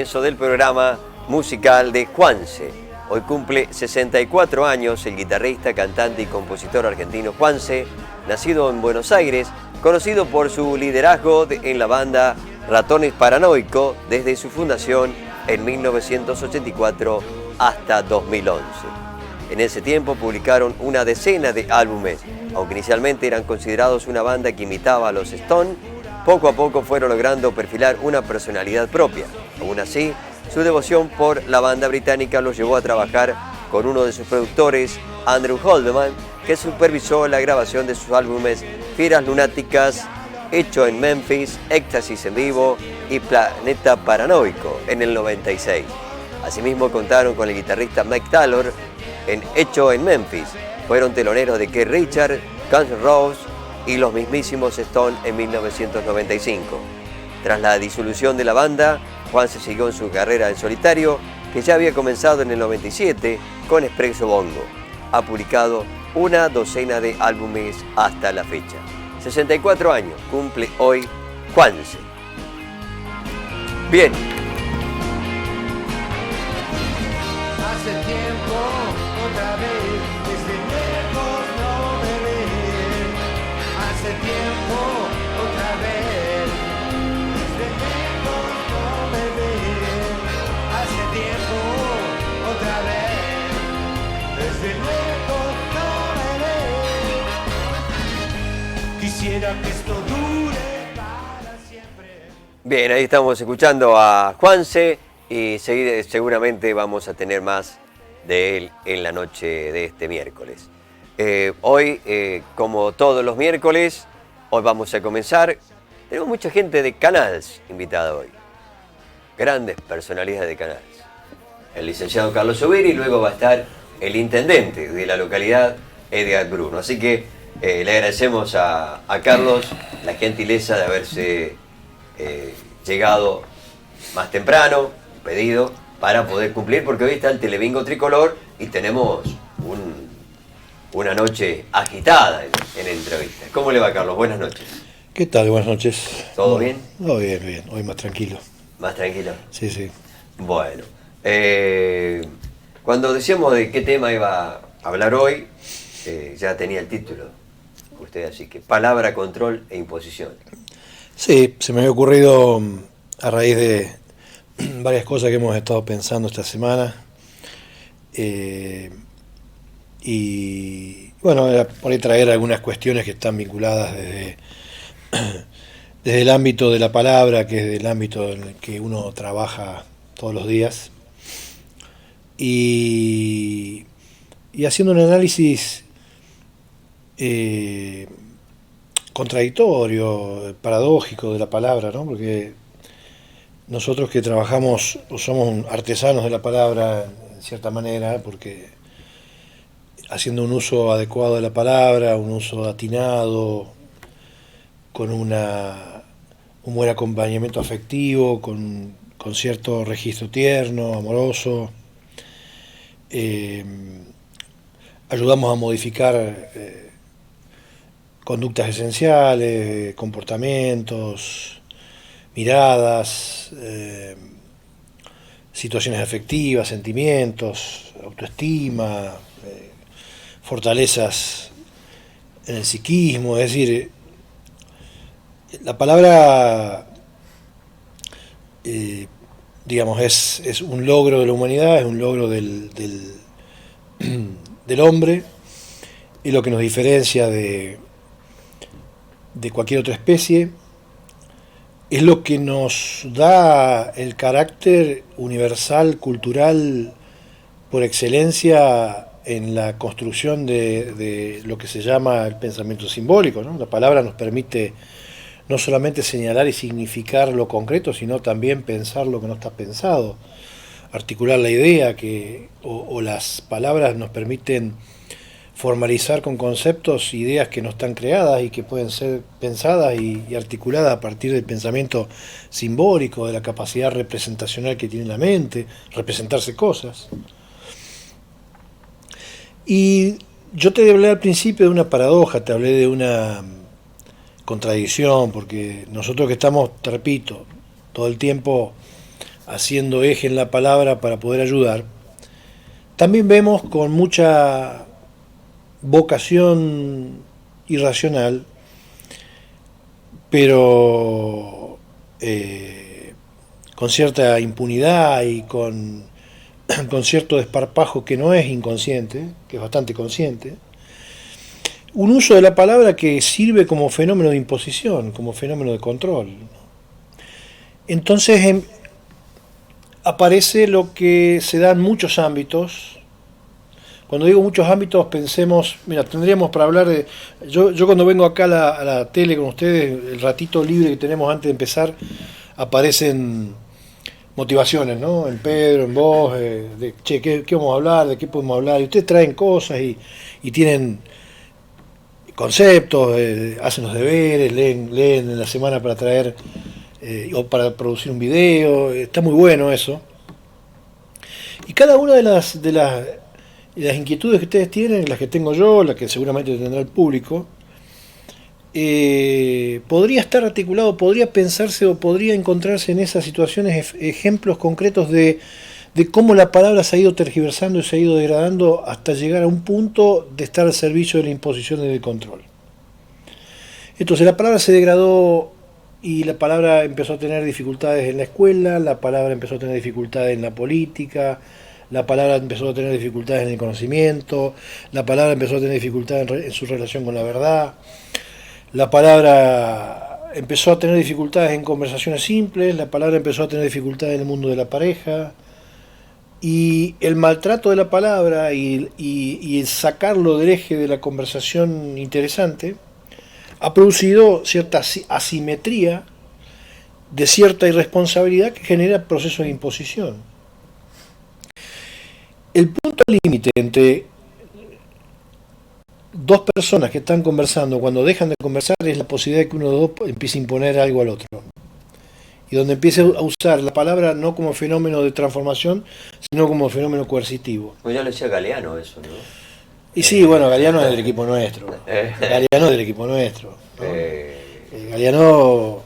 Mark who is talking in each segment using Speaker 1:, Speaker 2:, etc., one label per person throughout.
Speaker 1: Comienzo del programa musical de Juanse. Hoy cumple 64 años el guitarrista, cantante y compositor argentino Juanse, nacido en Buenos Aires, conocido por su liderazgo en la banda Ratones Paranoicos desde su fundación en 1984 hasta 2011. En ese tiempo publicaron una decena de álbumes. Aunque inicialmente eran considerados una banda que imitaba a los Stones, poco a poco fueron logrando perfilar una personalidad propia. Aún así, su devoción por la banda británica los llevó a trabajar con uno de sus productores, Andrew Holdeman, que supervisó la grabación de sus álbumes Fieras Lunáticas, Hecho en Memphis, Éxtasis en Vivo y Planeta Paranoico en el 96. Asimismo contaron con el guitarrista Mick Taylor en Hecho en Memphis. Fueron teloneros de Keith Richards, Guns N' Roses y los mismísimos Stones en 1995. Tras la disolución de la banda, Juanse siguió en su carrera en solitario, que ya había comenzado en el 97 con Expresso Bongo. Ha publicado una docena de álbumes hasta la fecha. 64 años cumple hoy Juanse. Bien.
Speaker 2: Hace tiempo, otra vez, desde lejos no me ven. Hace tiempo, otra vez, desde lejos no me ven. Hace tiempo, otra vez, desde lejos no me ven. Quisiera que esto dure para siempre.
Speaker 1: Bien, ahí estamos escuchando a Juanse y seguramente vamos a tener más de él en la noche de este miércoles. Hoy, como todos los miércoles, hoy vamos a comenzar. Tenemos mucha gente de Canals invitada hoy. Grandes personalidades de Canals. El licenciado Carlos Soberi y luego va a estar el intendente de la localidad, Edgar Bruno. Así que le agradecemos a Carlos la gentileza de haberse llegado más temprano, pedido, para poder cumplir, porque hoy está el Telebingo Tricolor y tenemos una noche agitada en entrevistas. ¿Cómo le va, Carlos? Buenas noches.
Speaker 3: ¿Qué tal? Buenas noches.
Speaker 1: ¿Todo bien?
Speaker 3: Todo bien, bien. Hoy más tranquilo.
Speaker 1: ¿Más tranquilo?
Speaker 3: Sí, sí.
Speaker 1: Bueno, cuando decíamos de qué tema iba a hablar hoy, ya tenía el título usted, así que palabra, control e imposición.
Speaker 3: Sí, se me había ocurrido a raíz de varias cosas que hemos estado pensando esta semana. Y bueno, era por ahí traer algunas cuestiones que están vinculadas desde el ámbito de la palabra, que es el ámbito en el que uno trabaja todos los días. Y haciendo un análisis contradictorio, paradójico de la palabra, ¿no? Porque nosotros que trabajamos o somos artesanos de la palabra en cierta manera, porque haciendo un uso adecuado de la palabra, un uso atinado, con un buen acompañamiento afectivo, con cierto registro tierno, amoroso, ayudamos a modificar conductas esenciales, comportamientos, miradas, situaciones afectivas, sentimientos, autoestima, fortalezas en el psiquismo. Es decir, la palabra, digamos, es un logro de la humanidad, es un logro del hombre, y lo que nos diferencia de cualquier otra especie, es lo que nos da el carácter universal, cultural, por excelencia en la construcción de lo que se llama el pensamiento simbólico, ¿no? La palabra nos permite no solamente señalar y significar lo concreto, sino también pensar lo que no está pensado, articular la idea, o las palabras nos permiten formalizar con conceptos ideas que no están creadas y que pueden ser pensadas y articuladas a partir del pensamiento simbólico, de la capacidad representacional que tiene la mente, representarse cosas. Y yo te hablé al principio de una paradoja, te hablé de una contradicción, porque nosotros que estamos, te repito, todo el tiempo haciendo eje en la palabra para poder ayudar, también vemos con mucha vocación irracional, pero con cierta impunidad y con cierto desparpajo que no es inconsciente, que es bastante consciente, un uso de la palabra que sirve como fenómeno de imposición, como fenómeno de control. Entonces aparece lo que se da en muchos ámbitos. Cuando digo muchos ámbitos, pensemos, mira, tendríamos para hablar de... Yo cuando vengo acá a la tele con ustedes, el ratito libre que tenemos antes de empezar, aparecen motivaciones, ¿no? En Pedro, en vos, de, che, ¿qué vamos a hablar? ¿De qué podemos hablar? Y ustedes traen cosas y tienen conceptos, hacen los deberes, leen en la semana para traer o para producir un video, está muy bueno eso. Y cada una de las inquietudes que ustedes tienen, las que tengo yo, las que seguramente tendrá el público, podría estar articulado, podría pensarse o podría encontrarse en esas situaciones ejemplos concretos de cómo la palabra se ha ido tergiversando y se ha ido degradando hasta llegar a un punto de estar al servicio de la imposición y del control. Entonces la palabra se degradó y la palabra empezó a tener dificultades en la escuela, la palabra empezó a tener dificultades en la política, la palabra empezó a tener dificultades en el conocimiento, la palabra empezó a tener dificultades en su relación con la verdad, la palabra empezó a tener dificultades en conversaciones simples, la palabra empezó a tener dificultades en el mundo de la pareja, y el maltrato de la palabra y el sacarlo del eje de la conversación interesante ha producido cierta asimetría de cierta irresponsabilidad que genera procesos de imposición. El punto límite entre dos personas que están conversando cuando dejan de conversar es la posibilidad de que uno de los dos empiece a imponer algo al otro. Y donde empiece a usar la palabra no como fenómeno de transformación, sino como fenómeno coercitivo.
Speaker 1: Pues ya lo decía Galeano eso, ¿no?
Speaker 3: Y sí, bueno, Galeano es del equipo nuestro. Galeano es del equipo nuestro, ¿no? Galeano,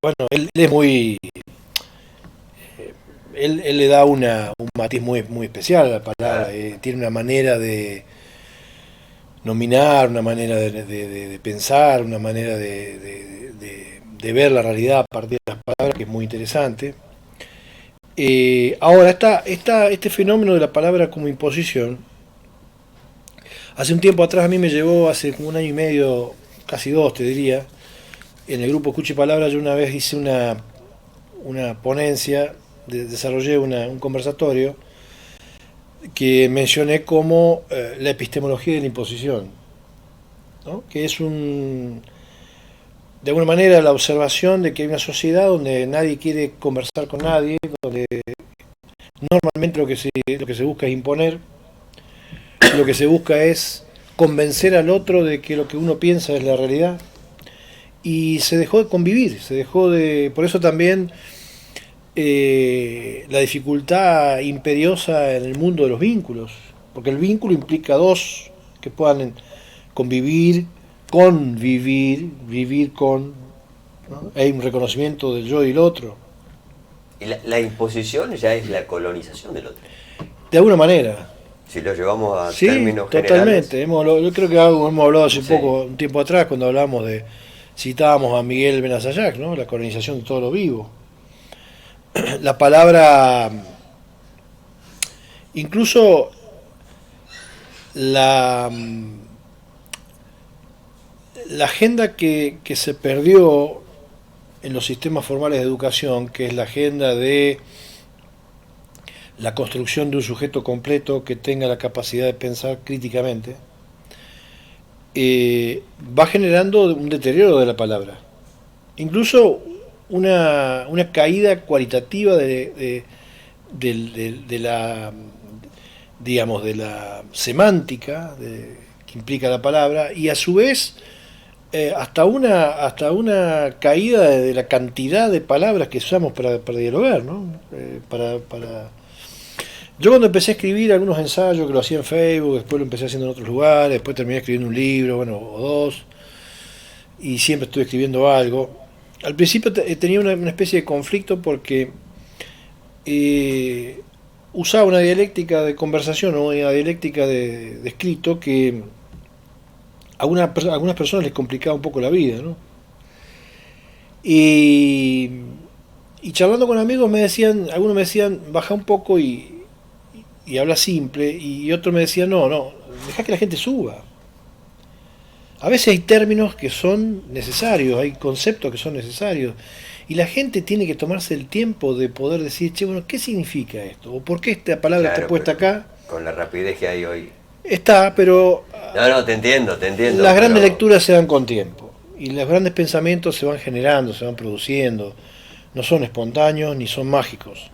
Speaker 3: bueno, él es muy... Él le da un matiz muy especial a la palabra. Tiene una manera de nominar, una manera de pensar, una manera de ver la realidad a partir de las palabras que es muy interesante. Ahora, este fenómeno de la palabra como imposición, hace un tiempo atrás a mí me llevó, hace como 1 año y medio, casi 2 te diría, en el grupo Escucha y Palabra yo una vez hice una ponencia, desarrollé un conversatorio que mencioné como la epistemología de la imposición, ¿no? Que es de alguna manera la observación de que hay una sociedad donde nadie quiere conversar con nadie, donde normalmente lo que se busca es imponer, lo que se busca es convencer al otro de que lo que uno piensa es la realidad, y se dejó de convivir, por eso también la dificultad imperiosa en el mundo de los vínculos, porque el vínculo implica dos que puedan convivir, vivir con, ¿no? Hay un reconocimiento del yo y el otro.
Speaker 1: Y la imposición ya es la colonización del otro.
Speaker 3: De alguna manera.
Speaker 1: Si lo llevamos a
Speaker 3: Sí,
Speaker 1: términos
Speaker 3: totalmente.
Speaker 1: generales.
Speaker 3: Yo creo que hemos hablado hace
Speaker 1: Sí.
Speaker 3: un tiempo atrás, cuando hablamos citábamos a Miguel Benazayac, ¿no? La colonización de todo lo vivo. La palabra, incluso la agenda que se perdió en los sistemas formales de educación, que es la agenda de la construcción de un sujeto completo que tenga la capacidad de pensar críticamente, va generando un deterioro de la palabra. Incluso una caída cualitativa de la, digamos, de la semántica que implica la palabra, y a su vez hasta una caída de la cantidad de palabras que usamos para dialogar, ¿no? Yo cuando empecé a escribir algunos ensayos, que lo hacía en Facebook, después lo empecé haciendo en otros lugares, después terminé escribiendo un libro, bueno, o 2, y siempre estuve escribiendo algo. al principio tenía una especie de conflicto porque usaba una dialéctica de conversación o una dialéctica de escrito que a algunas personas les complicaba un poco la vida, ¿no? Y, y charlando con amigos algunos me decían, baja un poco y habla simple, y otros me decían, no, deja que la gente suba. A veces hay términos que son necesarios, hay conceptos que son necesarios, y la gente tiene que tomarse el tiempo de poder decir, che, bueno, ¿qué significa esto? ¿O por qué esta palabra
Speaker 1: Claro,
Speaker 3: está puesta
Speaker 1: pero
Speaker 3: acá?
Speaker 1: con la rapidez que hay hoy.
Speaker 3: Está, pero
Speaker 1: No, te entiendo.
Speaker 3: las grandes
Speaker 1: pero
Speaker 3: lecturas se dan con tiempo, y los grandes pensamientos se van generando, se van produciendo, no son espontáneos ni son mágicos.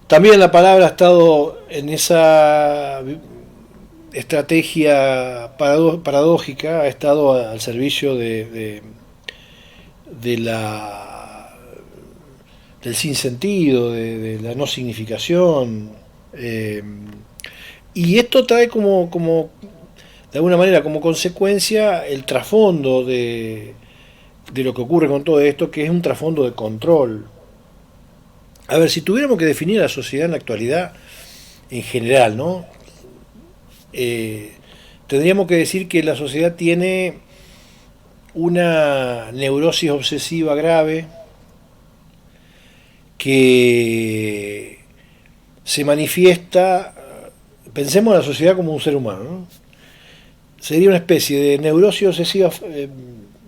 Speaker 3: También la palabra ha estado en esa estrategia paradójica, ha estado al servicio de la del sinsentido, de la no significación, y esto trae de alguna manera como consecuencia el trasfondo de lo que ocurre con todo esto, que es un trasfondo de control. A ver, si tuviéramos que definir la sociedad en la actualidad, en general, ¿no? Tendríamos que decir que la sociedad tiene una neurosis obsesiva grave que se manifiesta, pensemos en la sociedad como un ser humano, ¿no? Sería una especie de neurosis obsesiva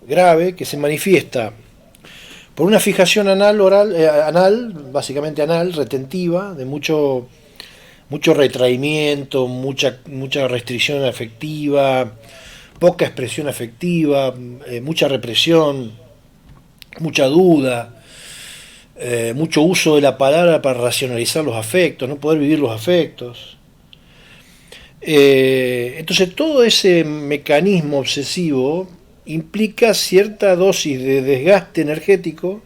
Speaker 3: grave que se manifiesta por una fijación anal, básicamente anal, retentiva, de mucho retraimiento, mucha restricción afectiva, poca expresión afectiva, mucha represión, mucha duda, mucho uso de la palabra para racionalizar los afectos, no poder vivir los afectos. Entonces todo ese mecanismo obsesivo implica cierta dosis de desgaste energético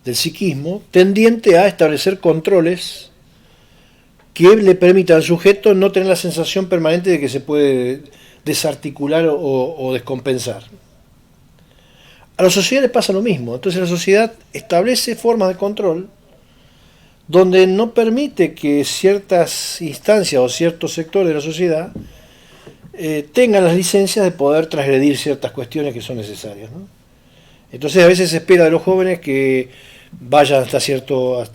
Speaker 3: del psiquismo tendiente a establecer controles que le permitan al sujeto no tener la sensación permanente de que se puede desarticular o descompensar. A la sociedad le pasa lo mismo. Entonces la sociedad establece formas de control donde no permite que ciertas instancias o ciertos sectores de la sociedad tengan las licencias de poder transgredir ciertas cuestiones que son necesarias, ¿no? Entonces a veces se espera de los jóvenes que vayan hasta cierto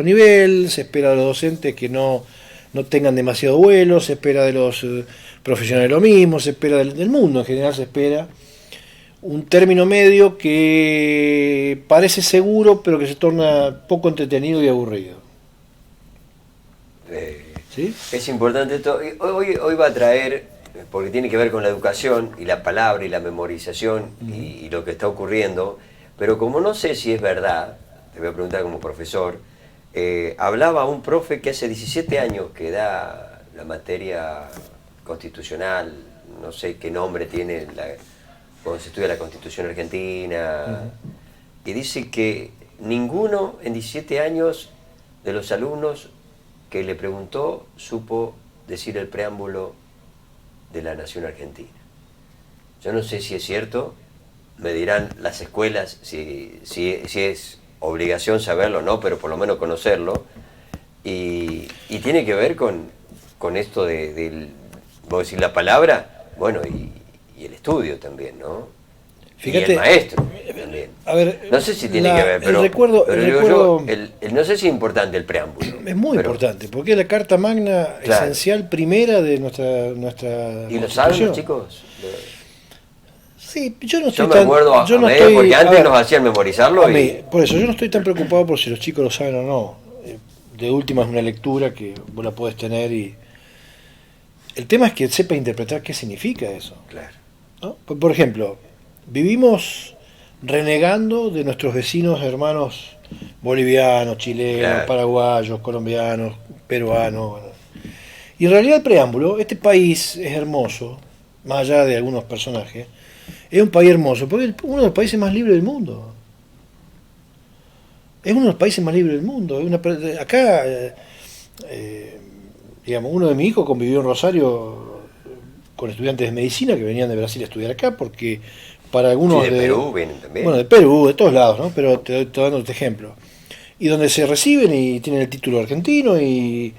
Speaker 3: nivel, se espera de los docentes que no tengan demasiado vuelo, se espera de los profesionales lo mismo, se espera del mundo en general, se espera un término medio que parece seguro pero que se torna poco entretenido y aburrido. ¿Sí?
Speaker 1: Es importante esto. Hoy va a traer, porque tiene que ver con la educación y la palabra y la memorización y lo que está ocurriendo, pero como no sé si es verdad, te voy a preguntar como profesor, hablaba un profe que hace 17 años que da la materia constitucional, no sé qué nombre tiene cuando se estudia la Constitución Argentina, y dice que ninguno en 17 años de los alumnos que le preguntó supo decir el preámbulo de la nación argentina. Yo no sé si es cierto, me dirán las escuelas si es obligación saberlo o no, pero por lo menos conocerlo, y tiene que ver con esto vos decís la palabra, bueno, y el estudio también, ¿no?
Speaker 3: Fíjate,
Speaker 1: y el maestro también.
Speaker 3: A ver,
Speaker 1: no sé si tiene que ver, pero no sé si es importante el preámbulo.
Speaker 3: Es muy importante, porque es la carta magna esencial primera de nuestra
Speaker 1: ¿Y lo saben los chicos?
Speaker 3: Sí, yo no estoy
Speaker 1: me acuerdo porque antes nos hacían memorizarlo.
Speaker 3: Por eso yo no estoy tan preocupado por si los chicos lo saben o no. De última es una lectura que vos la podés tener y... El tema es que sepa interpretar qué significa eso.
Speaker 1: Claro.
Speaker 3: ¿No? Por ejemplo, vivimos renegando de nuestros vecinos hermanos bolivianos, chilenos, paraguayos, colombianos, peruanos. Bueno. Y en realidad el preámbulo, este país es hermoso, más allá de algunos personajes, es un país hermoso, porque es uno de los países más libres del mundo. Es uno de los países más libres del mundo. Acá, digamos, uno de mis hijos convivió en Rosario con estudiantes de medicina que venían de Brasil a estudiar acá porque para algunos
Speaker 1: Sí, de Perú vienen también.
Speaker 3: bueno, de Perú, de todos lados, ¿no? Pero te estoy dando este ejemplo. Y donde se reciben y tienen el título argentino y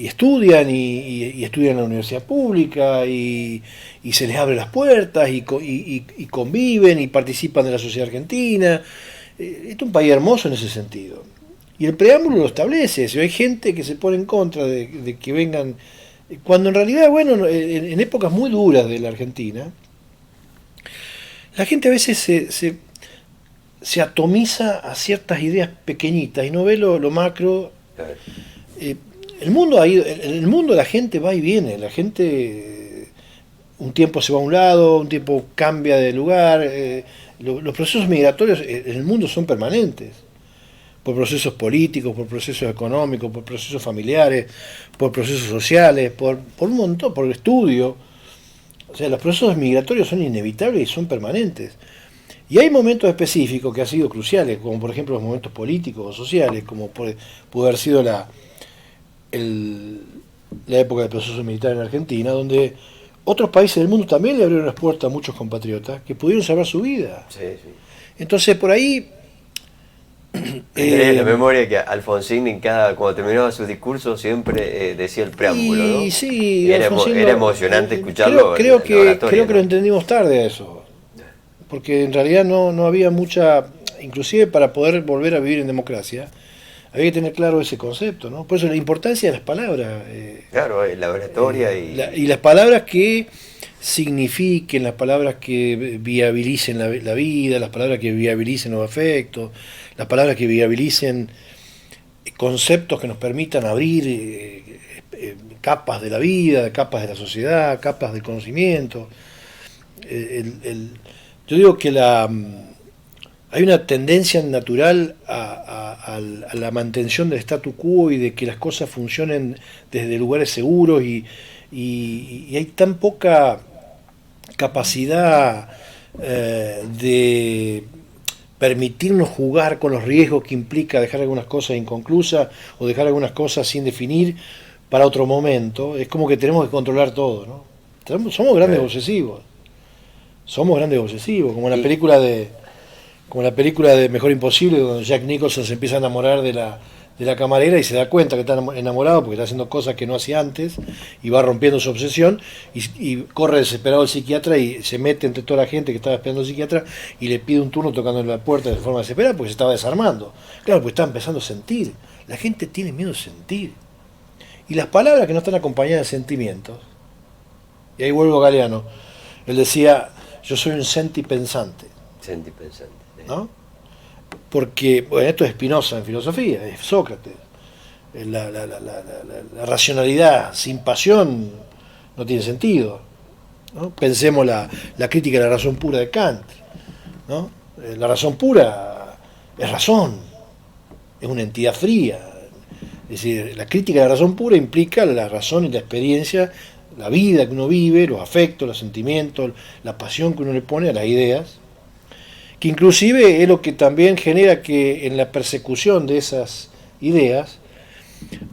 Speaker 3: estudian y estudian en la universidad pública y se les abre las puertas y conviven y participan de la sociedad argentina. Este es un país hermoso en ese sentido. Y el preámbulo lo establece. Si hay gente que se pone en contra de que vengan, cuando en realidad, bueno, en épocas muy duras de la Argentina, la gente a veces se atomiza a ciertas ideas pequeñitas y no ve lo macro.
Speaker 1: Claro.
Speaker 3: El mundo ha ido, el mundo la gente va y viene, la gente un tiempo se va a un lado, un tiempo cambia de lugar, los procesos migratorios en el mundo son permanentes, por procesos políticos, por procesos económicos, por procesos familiares, por procesos sociales, por un montón, por el estudio. O sea, los procesos migratorios son inevitables y son permanentes. Y hay momentos específicos que han sido cruciales, como por ejemplo los momentos políticos o sociales, como pudo haber sido la época del proceso militar en Argentina, donde otros países del mundo también le abrieron las puertas a muchos compatriotas que pudieron salvar su vida.
Speaker 1: Sí, sí.
Speaker 3: Entonces, por ahí...
Speaker 1: Tenés la memoria que Alfonsín cuando terminaba sus discursos siempre decía el preámbulo, ¿no?
Speaker 3: Y sí,
Speaker 1: Era emocionante escucharlo.
Speaker 3: Creo que
Speaker 1: ¿no?
Speaker 3: lo entendimos tarde a eso, porque en realidad no había mucha, inclusive para poder volver a vivir en democracia, había que tener claro ese concepto, ¿no? Por eso la importancia de las palabras.
Speaker 1: Claro, la oratoria
Speaker 3: y las palabras que signifiquen, las palabras que viabilicen la vida, las palabras que viabilicen los afectos, las palabras que viabilicen conceptos que nos permitan abrir capas de la vida, capas de la sociedad, capas del conocimiento. Yo digo que hay una tendencia natural a la mantención del statu quo y de que las cosas funcionen desde lugares seguros y hay tan poca capacidad de permitirnos jugar con los riesgos que implica dejar algunas cosas inconclusas o dejar algunas cosas sin definir para otro momento. Es como que tenemos que controlar todo, ¿no? Somos grandes obsesivos. Somos grandes obsesivos, como la película de Mejor Imposible, donde Jack Nicholson se empieza a enamorar de la camarera y se da cuenta que está enamorado porque está haciendo cosas que no hacía antes y va rompiendo su obsesión y corre desesperado al psiquiatra y se mete entre toda la gente que estaba esperando al psiquiatra y le pide un turno tocando en la puerta de forma desesperada porque se estaba desarmando. Claro, porque estaba empezando a sentir. La gente tiene miedo de sentir. Y las palabras que no están acompañadas de sentimientos, y ahí vuelvo a Galeano, él decía, yo soy un sentipensante.
Speaker 1: Sentipensante.
Speaker 3: ¿No? Porque, bueno, esto es Spinoza en filosofía, es Sócrates. La racionalidad sin pasión no tiene sentido, ¿no? Pensemos la crítica de la razón pura de Kant, ¿no? La razón pura es razón, es una entidad fría. Es decir, la crítica de la razón pura implica la razón y la experiencia, la vida que uno vive, los afectos, los sentimientos, la pasión que uno le pone a las ideas, que inclusive es lo que también genera que en la persecución de esas ideas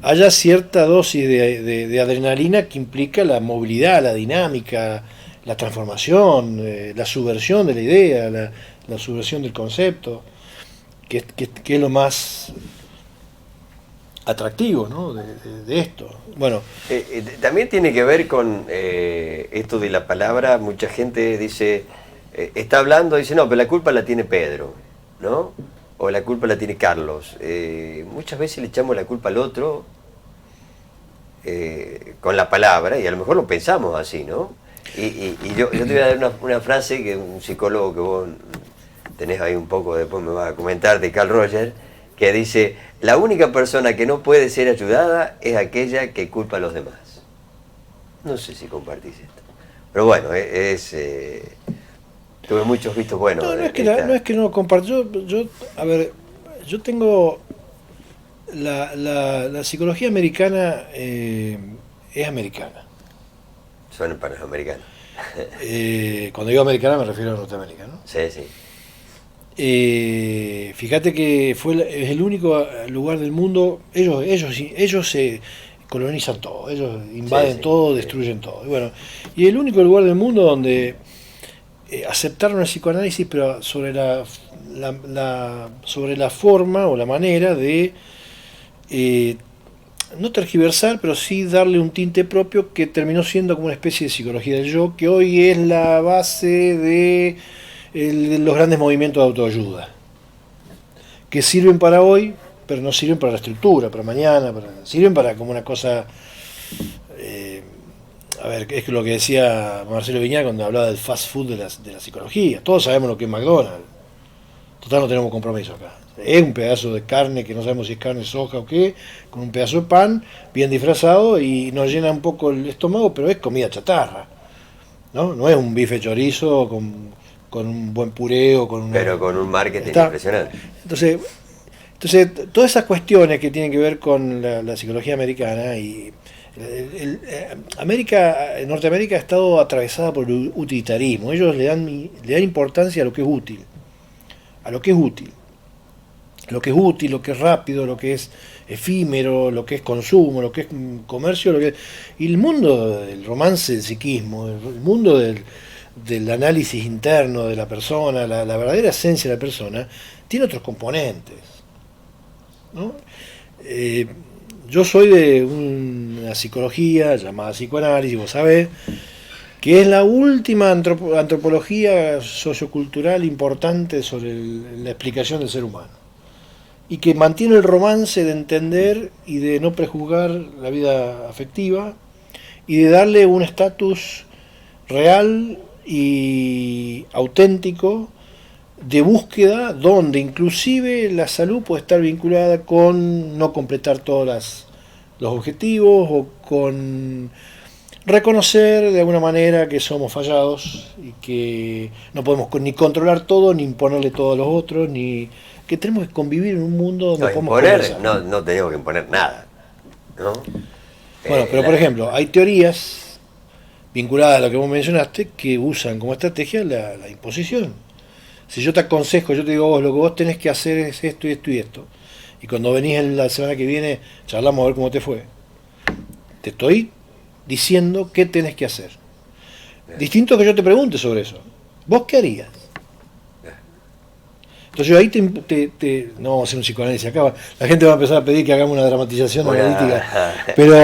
Speaker 3: haya cierta dosis de adrenalina que implica la movilidad, la dinámica, la transformación, la subversión de la idea, la subversión del concepto, que es lo más atractivo, ¿no? de esto. Bueno,
Speaker 1: también tiene que ver con esto de la palabra. Mucha gente dice, está hablando, dice, no, pero la culpa la tiene Pedro, ¿no? O la culpa la tiene Carlos. Muchas veces le echamos la culpa al otro con la palabra, y a lo mejor lo pensamos así, ¿no? Y yo te voy a dar una frase que un psicólogo que vos tenés ahí un poco, después me vas a comentar, de Carl Rogers, que dice, la única persona que no puede ser ayudada es aquella que culpa a los demás. No sé si compartís esto. Pero bueno, tuve muchos vistos buenos.
Speaker 3: No es que no lo comparto. A ver, yo tengo la psicología americana es americana.
Speaker 1: Son panamericanos.
Speaker 3: Cuando digo americana me refiero a Norteamérica, ¿no?
Speaker 1: Sí, sí.
Speaker 3: Fíjate que es el único lugar del mundo, ellos se colonizan todo, ellos invaden todo, destruyen todo. Y bueno, y el único lugar del mundo donde aceptaron el psicoanálisis, pero sobre sobre la forma o la manera de no tergiversar, pero sí darle un tinte propio que terminó siendo como una especie de psicología del yo, que hoy es la base de los grandes movimientos de autoayuda, que sirven para hoy, pero no sirven para la estructura, para mañana, sirven para como una cosa... a ver, es lo que decía Marcelo Viñá cuando hablaba del fast food de la psicología. Todos sabemos lo que es McDonald's. Total, no tenemos compromiso acá. Es un pedazo de carne que no sabemos si es carne, soja o qué, con un pedazo de pan bien disfrazado y nos llena un poco el estómago, pero es comida chatarra. No es un bife chorizo con un buen puré o con una...
Speaker 1: Pero con un marketing impresionante.
Speaker 3: Entonces, todas esas cuestiones que tienen que ver con la psicología americana y... Norteamérica ha estado atravesada por el utilitarismo. Ellos le dan importancia a lo que es útil, lo que es rápido, lo que es efímero, lo que es consumo, lo que es comercio, y el mundo del romance, del psiquismo, el mundo del análisis interno de la persona, la verdadera esencia de la persona, tiene otros componentes, ¿no? Yo soy de una psicología llamada psicoanálisis, vos sabés, que es la última antropología sociocultural importante sobre la explicación del ser humano, y que mantiene el romance de entender y de no prejuzgar la vida afectiva, y de darle un estatus real y auténtico de búsqueda, donde inclusive la salud puede estar vinculada con no completar todos los objetivos, o con reconocer de alguna manera que somos fallados y que no podemos ni controlar todo, ni imponerle todo a los otros, ni que tenemos que convivir en un mundo donde podemos conversar.
Speaker 1: No tenemos que imponer nada, ¿no?
Speaker 3: Bueno, pero por ejemplo, hay teorías vinculadas a lo que vos mencionaste que usan como estrategia la imposición. Si yo te aconsejo, yo te digo vos, lo que vos tenés que hacer es esto y esto y esto, y cuando venís la semana que viene charlamos a ver cómo te fue, te estoy diciendo qué tenés que hacer. Bien. Distinto que yo te pregunte sobre eso. ¿Vos qué harías? Bien. Entonces yo ahí no vamos a hacer un psicoanálisis acá, la gente va a empezar a pedir que hagamos una dramatización analítica, pero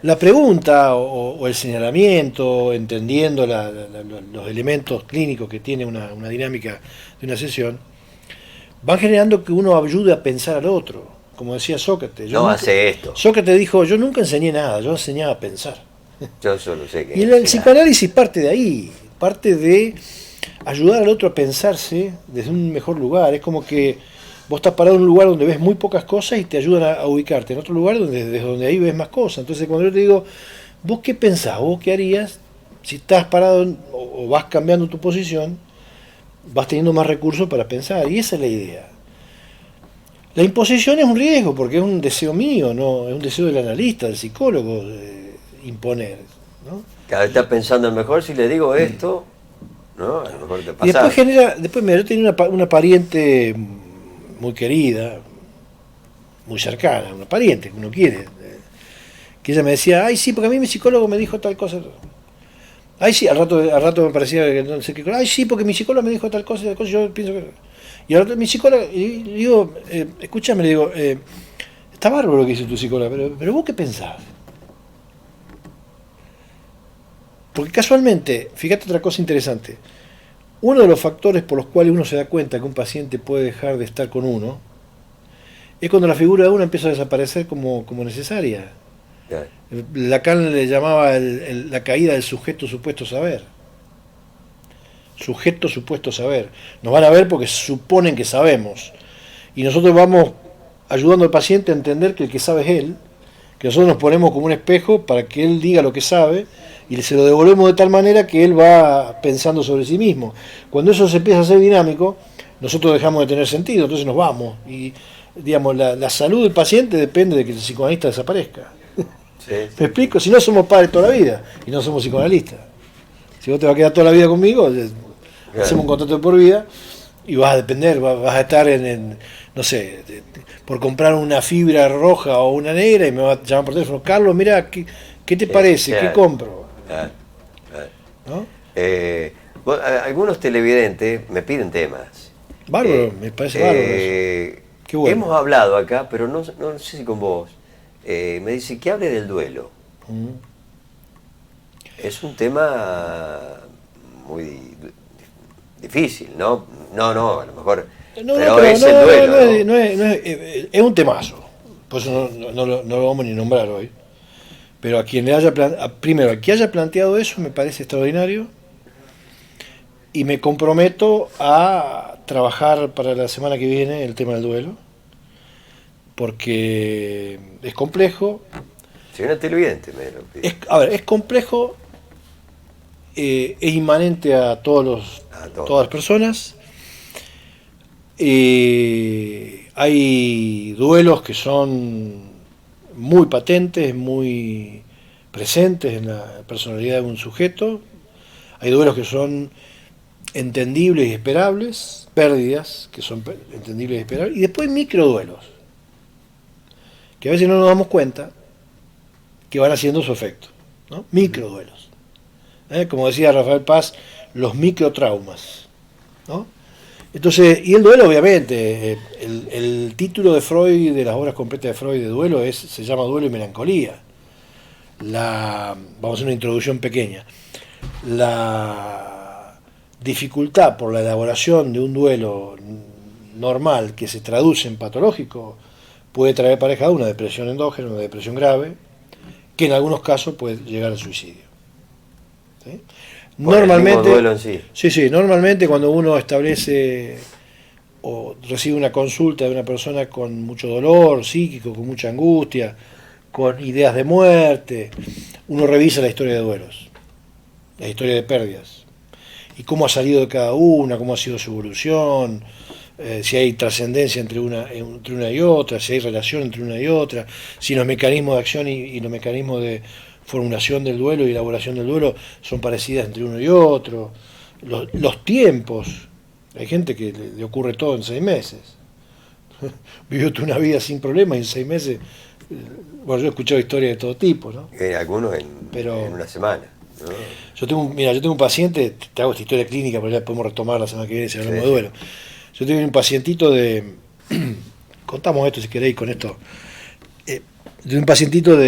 Speaker 3: la pregunta o el señalamiento, entendiendo los elementos clínicos que tiene una dinámica de una sesión, van generando que uno ayude a pensar al otro. Como decía Sócrates,
Speaker 1: hace esto.
Speaker 3: Sócrates dijo, yo nunca enseñé nada, yo enseñaba a pensar.
Speaker 1: Yo solo sé que...
Speaker 3: Y el psicoanálisis parte de ahí, parte de ayudar al otro a pensarse desde un mejor lugar. Es como que vos estás parado en un lugar donde ves muy pocas cosas y te ayudan a ubicarte en otro lugar desde donde ahí ves más cosas. Entonces cuando yo te digo, ¿vos qué pensás? ¿Vos qué harías? Si estás parado o vas cambiando tu posición, vas teniendo más recursos para pensar. Y esa es la idea. La imposición es un riesgo porque es un deseo mío, no es un deseo del analista, del psicólogo, de imponer, ¿no?
Speaker 1: Cada vez estás pensando mejor si le digo esto, ¿no? A lo mejor te pasa.
Speaker 3: Y después mira, yo tenía una pariente muy querida, muy cercana, una pariente que uno quiere, que ella me decía, ay sí, porque a mí mi psicólogo me dijo tal cosa. Ay sí, al rato me parecía que no sé qué, ay sí, porque mi psicólogo me dijo tal cosa, yo pienso que... Y ahora mi psicóloga, y le digo, escúchame, le digo, está bárbaro lo que dice tu psicóloga, pero vos qué pensás. Porque casualmente, fíjate otra cosa interesante, uno de los factores por los cuales uno se da cuenta que un paciente puede dejar de estar con uno, es cuando la figura de uno empieza a desaparecer como necesaria. Yeah. Lacan le llamaba la caída del sujeto supuesto saber. Sujeto supuesto saber. Nos van a ver porque suponen que sabemos. Y nosotros vamos ayudando al paciente a entender que el que sabe es él, que nosotros nos ponemos como un espejo para que él diga lo que sabe y se lo devolvemos de tal manera que él va pensando sobre sí mismo. Cuando eso se empieza a hacer dinámico, nosotros dejamos de tener sentido, entonces nos vamos. Y digamos, la salud del paciente depende de que el psicoanalista desaparezca.
Speaker 1: Sí.
Speaker 3: ¿Me explico? Si no, somos padres toda la vida y no somos psicoanalistas. Si vos te vas a quedar toda la vida conmigo, hacemos un contrato de por vida y vas a depender, vas a estar no sé, por comprar una fibra roja o una negra y me vas a llamar por teléfono, Carlos, mira, ¿qué te parece? ¿Qué compro?
Speaker 1: Claro.
Speaker 3: ¿No?
Speaker 1: Algunos televidentes me piden temas.
Speaker 3: Bárbaro, me parece bárbaro eso. Qué bueno.
Speaker 1: Hemos hablado acá, pero no sé si con vos. Me dice que hable del duelo. Es un tema muy difícil, ¿no? No, a lo mejor. Pero es el duelo.
Speaker 3: Es un temazo. Por eso no lo vamos ni a nombrar hoy. Pero a quien primero, a quien haya planteado eso me parece extraordinario. Y me comprometo a trabajar para la semana que viene el tema del duelo. Porque es complejo.
Speaker 1: Soy una televidente, me lo pide.
Speaker 3: Es complejo, es inmanente a todas las personas. Hay duelos que son muy patentes, muy presentes en la personalidad de un sujeto. Hay duelos que son entendibles y esperables, pérdidas que son entendibles y esperables. Y después microduelos, que a veces no nos damos cuenta que van haciendo su efecto, ¿no? Microduelos. Como decía Rafael Paz, los microtraumas, ¿no? Entonces, y el duelo, obviamente, el título de Freud, de las obras completas de Freud de duelo, se llama Duelo y Melancolía. Vamos a hacer una introducción pequeña. La dificultad por la elaboración de un duelo normal que se traduce en patológico puede traer aparejada una depresión endógena, una depresión grave, que en algunos casos puede llegar al suicidio. ¿Sí? Normalmente,
Speaker 1: duelo en sí.
Speaker 3: Sí, normalmente cuando uno establece o recibe una consulta de una persona con mucho dolor psíquico, con mucha angustia, con ideas de muerte, uno revisa la historia de duelos, la historia de pérdidas, y cómo ha salido de cada una, cómo ha sido su evolución, si hay trascendencia entre una y otra, si hay relación entre una y otra, si los mecanismos de acción y los mecanismos de formulación del duelo y elaboración del duelo son parecidas entre uno y otro, los tiempos. Hay gente que le ocurre todo en 6 meses. Vivió toda una vida sin problemas y en 6 meses. Bueno, yo he escuchado historias de todo tipo, ¿no?
Speaker 1: Algunos en una semana, ¿no?
Speaker 3: Yo tengo un paciente, te hago esta historia clínica, pero ya podemos retomar la semana que viene si hablamos de duelo. Yo tengo un pacientito contamos esto si queréis con esto, de un pacientito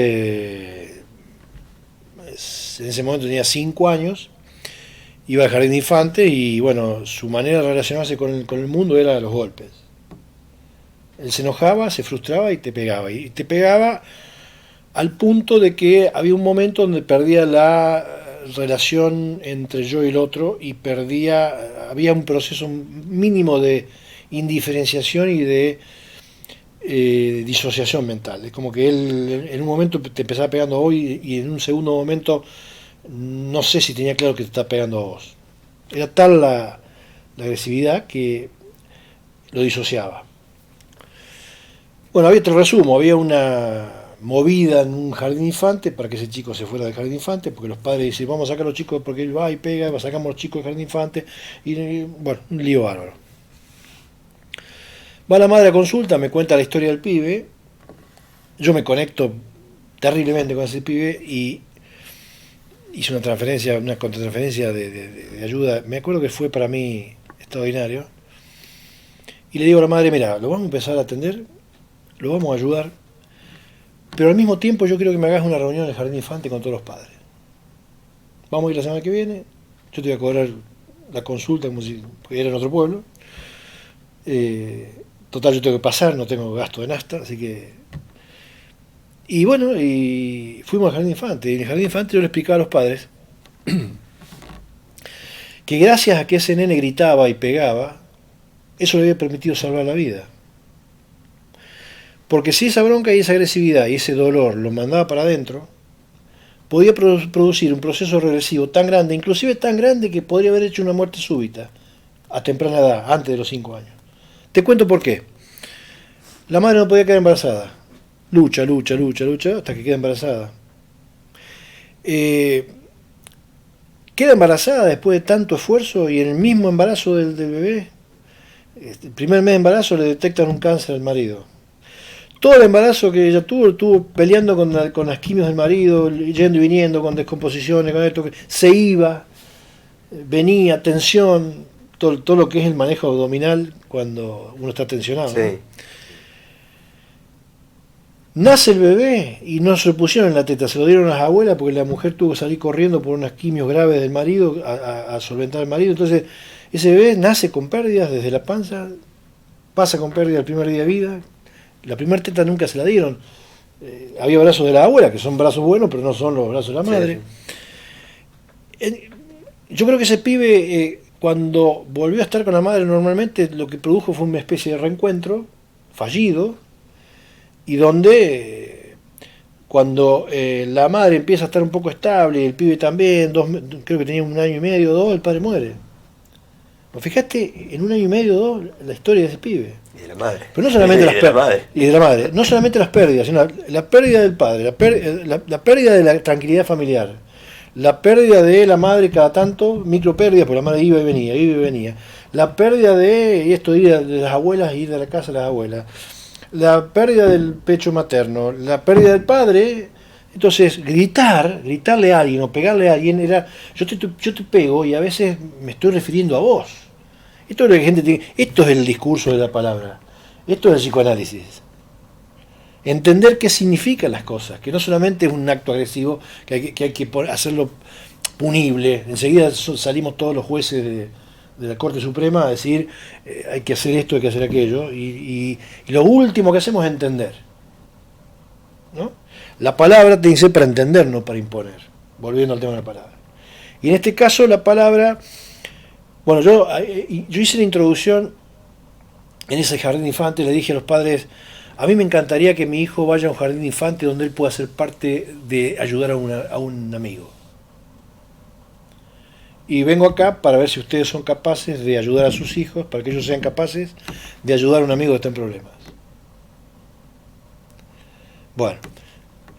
Speaker 3: en ese momento tenía 5 años, iba al jardín de infantes y bueno, su manera de relacionarse con el mundo era los golpes. Él se enojaba, se frustraba y te pegaba al punto de que había un momento donde perdía la relación entre yo y el otro y había un proceso mínimo de indiferenciación y de disociación mental. Es como que él en un momento te empezaba pegando a vos y en un segundo momento no sé si tenía claro que te estaba pegando a vos. Era tal la agresividad que lo disociaba. Bueno, te resumo, había una movida en un jardín infante para que ese chico se fuera del jardín infante, porque los padres dicen, vamos a sacar a los chicos porque él va y pega, sacamos a los chicos del jardín infante, y bueno, un lío bárbaro. Va la madre a consulta, me cuenta la historia del pibe, yo me conecto terriblemente con ese pibe y hice una contratransferencia de ayuda, me acuerdo que fue para mí extraordinario, y le digo a la madre, mira, lo vamos a empezar a atender, lo vamos a ayudar, pero al mismo tiempo yo quiero que me hagas una reunión en el jardín infante con todos los padres. Vamos a ir la semana que viene, yo te voy a cobrar la consulta como si era en otro pueblo. Total, yo tengo que pasar, no tengo gasto de nafta, así que... Y bueno, y fuimos al jardín infante, y en el jardín infante yo le explicaba a los padres que gracias a que ese nene gritaba y pegaba, eso le había permitido salvar la vida. Porque si esa bronca y esa agresividad y ese dolor lo mandaba para adentro, podía producir un proceso regresivo tan grande, inclusive tan grande que podría haber hecho una muerte súbita a temprana edad, antes de los 5 años. Te cuento por qué. La madre no podía quedar embarazada. Lucha, hasta que queda embarazada. Queda embarazada después de tanto esfuerzo y en el mismo embarazo del bebé, el primer mes de embarazo le detectan un cáncer al marido. Todo el embarazo que ella estuvo peleando con las quimios del marido, yendo y viniendo, con descomposiciones, con esto, se iba, venía, tensión, todo lo que es el manejo abdominal cuando uno está tensionado.
Speaker 1: Sí.
Speaker 3: ¿No? Nace el bebé y no se lo pusieron en la teta, se lo dieron a las abuelas porque la mujer tuvo que salir corriendo por unas quimios graves del marido a solventar al marido. Entonces ese bebé nace con pérdidas desde la panza, pasa con pérdida el primer día de vida. La primera teta nunca se la dieron. Había brazos de la abuela, que son brazos buenos, pero no son los brazos de la madre. Sí. Yo creo que ese pibe, cuando volvió a estar con la madre normalmente, lo que produjo fue una especie de reencuentro fallido, y donde cuando la madre empieza a estar un poco estable, y el pibe también, creo que tenía 1 año y medio, 2, el padre muere. ¿No fijaste en 1 año y medio, 2, la historia de ese pibe?
Speaker 1: Y de la madre.
Speaker 3: Pero no solamente las pérdidas. Y de la madre. No solamente las pérdidas, sino la pérdida del padre, la pérdida de la tranquilidad familiar, la pérdida de la madre cada tanto, micro pérdidas, porque la madre iba y venía, iba y venía. La pérdida de esto de ir de las abuelas, ir de la casa de las abuelas. La pérdida del pecho materno, la pérdida del padre. Entonces, gritarle a alguien o pegarle a alguien era, yo te pego y a veces me estoy refiriendo a vos. Esto es lo que la gente tiene, esto es el discurso de la palabra, esto es el psicoanálisis. Entender qué significan las cosas, que no solamente es un acto agresivo, que hay que hacerlo punible. Enseguida salimos todos los jueces de la Corte Suprema a decir hay que hacer esto, hay que hacer aquello, y lo último que hacemos es entender, ¿no? La palabra tiene que ser para entender, no para imponer, volviendo al tema de la palabra. Y en este caso la palabra, bueno, yo hice la introducción en ese jardín de infantes, le dije a los padres, a mí me encantaría que mi hijo vaya a un jardín de infantes donde él pueda ser parte de ayudar a un amigo. Y vengo acá para ver si ustedes son capaces de ayudar a sus hijos, para que ellos sean capaces de ayudar a un amigo que está en problemas. Bueno,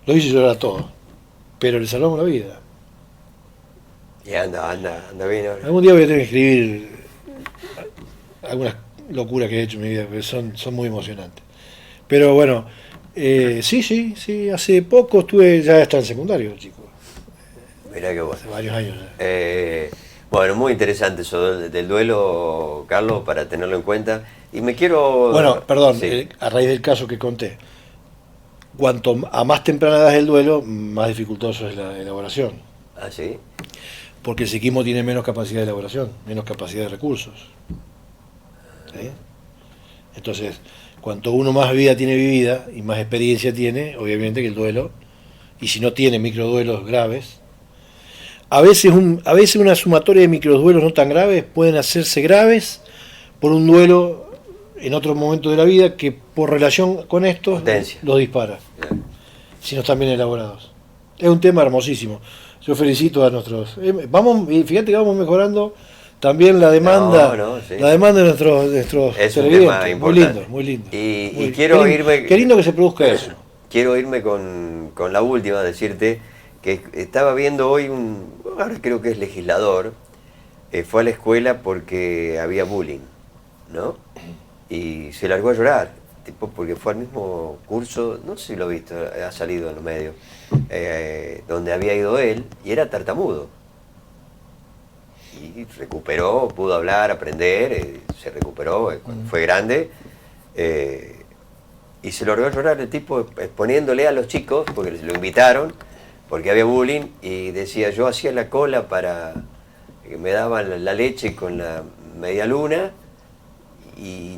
Speaker 3: lo hice llorar a todos, pero le salvamos la vida.
Speaker 1: Y anda bien ahora.
Speaker 3: Algún día voy a tener que escribir algunas locuras que he hecho en mi vida, porque son muy emocionantes. Pero bueno, sí, hace poco ya está en secundario, chico.
Speaker 1: Mirá qué bueno.
Speaker 3: Hace varios años ya.
Speaker 1: Bueno, muy interesante eso del duelo, Carlos, para tenerlo en cuenta. Y me quiero...
Speaker 3: Bueno, perdón,
Speaker 1: sí.
Speaker 3: A raíz del caso que conté, cuanto a más temprana edad es el duelo, más dificultoso es la elaboración.
Speaker 1: ¿Ah, sí?
Speaker 3: Porque el psiquismo tiene menos capacidad de elaboración, menos capacidad de recursos. ¿Sí? Entonces, cuanto uno más vida tiene vivida y más experiencia tiene, obviamente que el duelo, y si no tiene microduelos graves, a veces una sumatoria de microduelos no tan graves pueden hacerse graves por un duelo en otro momento de la vida que por relación con estos los dispara, si no están bien elaborados. Es un tema hermosísimo. Yo felicito a nuestros... fíjate que vamos mejorando también la demanda,
Speaker 1: sí.
Speaker 3: La demanda de nuestros
Speaker 1: es un
Speaker 3: televidentes.
Speaker 1: tema importante.
Speaker 3: Muy lindo.
Speaker 1: Y quiero irme...
Speaker 3: Qué lindo que se produzca eso.
Speaker 1: Quiero irme con la última, decirte que estaba viendo hoy ahora creo que es legislador, fue a la escuela porque había bullying, ¿no? Y se largó a llorar, tipo porque fue al mismo curso, no sé si lo he visto, ha salido en los medios, donde había ido él y era tartamudo. Y recuperó, pudo hablar, aprender, se recuperó cuando fue grande. Y se largó a llorar el tipo exponiéndole a los chicos, porque lo invitaron, porque había bullying, y decía, yo hacía la cola para que me daban la leche con la media luna, y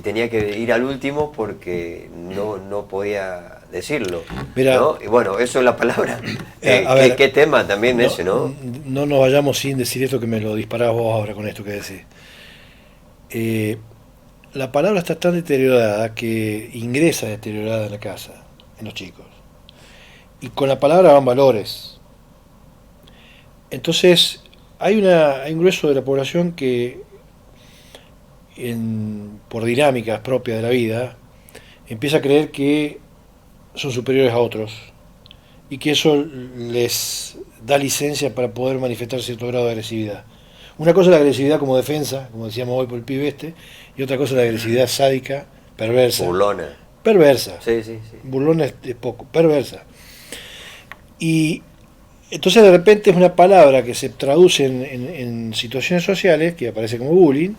Speaker 1: tenía que ir al último porque no podía decirlo. Mirá, ¿no? Y bueno, eso es la palabra. ¿Qué tema también ese, no?
Speaker 3: No nos vayamos sin decir esto que me lo disparás vos ahora con esto que decís. La palabra está tan deteriorada que ingresa deteriorada en la casa, en los chicos. Y con la palabra van valores. Entonces, hay un grueso de la población que, por dinámicas propias de la vida, empieza a creer que son superiores a otros y que eso les da licencia para poder manifestar cierto grado de agresividad. Una cosa es la agresividad como defensa, como decíamos hoy por el pibe y otra cosa es la agresividad sádica, perversa.
Speaker 1: Burlona.
Speaker 3: Perversa.
Speaker 1: Sí.
Speaker 3: Burlona es poco, perversa. Y Entonces de repente es una palabra que se traduce en situaciones sociales, que aparece como bullying,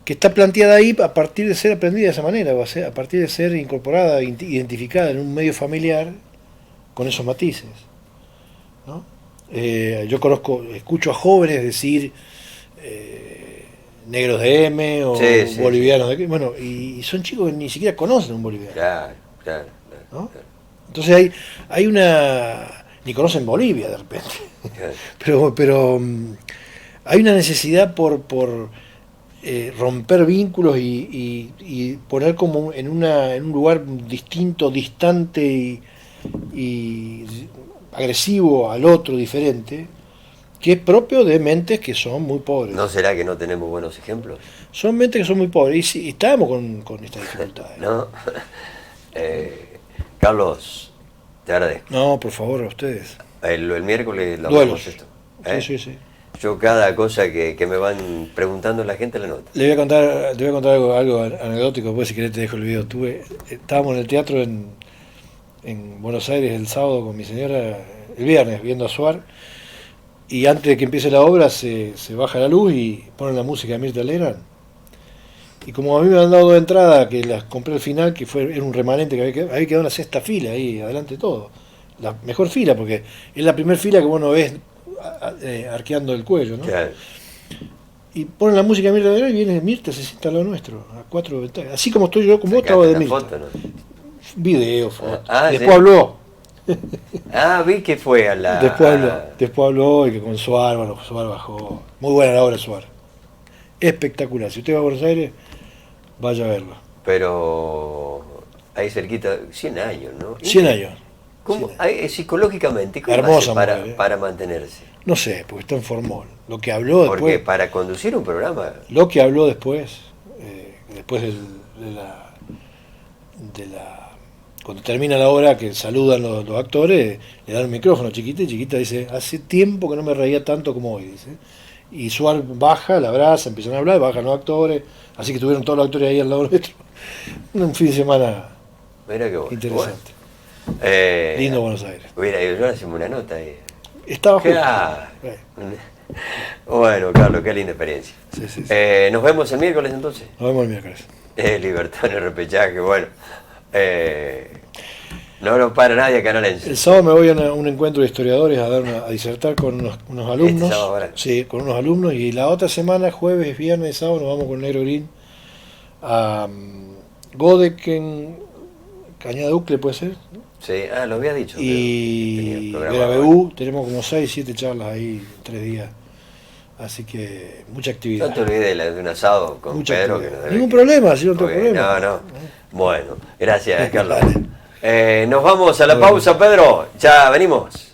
Speaker 3: que está planteada ahí a partir de ser aprendida de esa manera, o sea, a partir de ser incorporada, identificada en un medio familiar con esos matices, ¿no? Yo escucho a jóvenes decir negros de M o
Speaker 1: Sí,
Speaker 3: bolivianos de... Bueno, y son chicos que ni siquiera conocen un boliviano.
Speaker 1: Claro, claro,
Speaker 3: ¿No?
Speaker 1: claro.
Speaker 3: Entonces hay una... Ni conocen Bolivia de repente.
Speaker 1: Claro.
Speaker 3: Pero hay una necesidad por romper vínculos y poner como en un lugar distinto, distante y agresivo al otro, diferente, que es propio de mentes que son muy pobres.
Speaker 1: ¿No será que no tenemos buenos ejemplos?
Speaker 3: Son mentes que son muy pobres y sí, estamos con esta dificultad.
Speaker 1: ¿No? Carlos, te agradezco.
Speaker 3: No, por favor, a ustedes.
Speaker 1: El miércoles lo
Speaker 3: Duelos.
Speaker 1: hablamos esto.
Speaker 3: Sí, sí, sí.
Speaker 1: Yo cada cosa que me van preguntando la gente la nota.
Speaker 3: Te voy a contar algo anecdótico, después si querés te dejo el video. Estábamos en el teatro en Buenos Aires el sábado con mi señora, el viernes, viendo a Suar, y antes de que empiece la obra se baja la luz y ponen la música de Mirta Legrand. Y como a mí me han dado 2 entradas, que las compré al final, que era un remanente que había quedado en la sexta fila, ahí adelante de todo. La mejor fila, porque es la primera fila que vos no ves arqueando el cuello, ¿no?
Speaker 1: Claro.
Speaker 3: Y ponen la música de Mirta Legrand y viene Mirta, se sienta al lado nuestro, a 4 ventanas. Así como estoy yo, como vos, estaba de
Speaker 1: Sacaste
Speaker 3: Mirta.
Speaker 1: la foto, ¿no?
Speaker 3: Video, foto.
Speaker 1: Ah,
Speaker 3: Después
Speaker 1: sí.
Speaker 3: habló.
Speaker 1: Vi que fue a la...
Speaker 3: Después habló y que con Suar, bueno, Suar bajó. Muy buena la obra de Suar. Espectacular. Si usted va a Buenos Aires, vaya a verlo.
Speaker 1: Pero ahí cerquita, 100 años, ¿no?
Speaker 3: 100 años.
Speaker 1: ¿Cómo?
Speaker 3: 100 años.
Speaker 1: Psicológicamente, ¿cómo
Speaker 3: Hermosa
Speaker 1: hace
Speaker 3: mujer,
Speaker 1: para mantenerse?
Speaker 3: No sé, porque está en Formol. Lo que habló
Speaker 1: Porque
Speaker 3: después.
Speaker 1: para conducir un programa...
Speaker 3: Lo que habló después de la cuando termina la obra, que saludan los actores, le dan un micrófono Chiquita, y Chiquita dice, hace tiempo que no me reía tanto como hoy, dice. Y Suar baja, la abraza, empiezan a hablar, bajan los actores, así que tuvieron todos los actores ahí al lado nuestro. Un fin de semana
Speaker 1: Mira qué bueno.
Speaker 3: interesante.
Speaker 1: Bueno,
Speaker 3: Lindo Buenos Aires.
Speaker 1: Hubiera ido yo a hacerme una nota ahí.
Speaker 3: Estaba justo.
Speaker 1: Claro. Bueno, Carlos, qué linda experiencia.
Speaker 3: Sí, sí, sí.
Speaker 1: Nos vemos el miércoles entonces.
Speaker 3: Nos vemos el miércoles.
Speaker 1: Libertad en el repechaje, bueno. No lo para nadie canalense.
Speaker 3: El sábado me voy a un encuentro de historiadores a disertar con unos alumnos.
Speaker 1: Este sábado ahora.
Speaker 3: Sí, con unos alumnos. Y la otra semana, jueves, viernes y sábado, nos vamos con Negro Green a Godeken, Cañada Ucle, puede ser.
Speaker 1: Sí, lo había dicho.
Speaker 3: Y
Speaker 1: pero
Speaker 3: de la BU, tenemos como 6, 7 charlas ahí, 3 días. Así que mucha actividad.
Speaker 1: No te olvides de un asado con
Speaker 3: Mucha
Speaker 1: Pedro.
Speaker 3: actividad.
Speaker 1: Que nos debe
Speaker 3: Ningún
Speaker 1: que-
Speaker 3: problema, si no tengo
Speaker 1: Porque-
Speaker 3: problema.
Speaker 1: No. Bueno, gracias, Carlos.
Speaker 3: Dale.
Speaker 1: Nos vamos a la
Speaker 3: Nos vemos.
Speaker 1: pausa, Pedro. Ya venimos.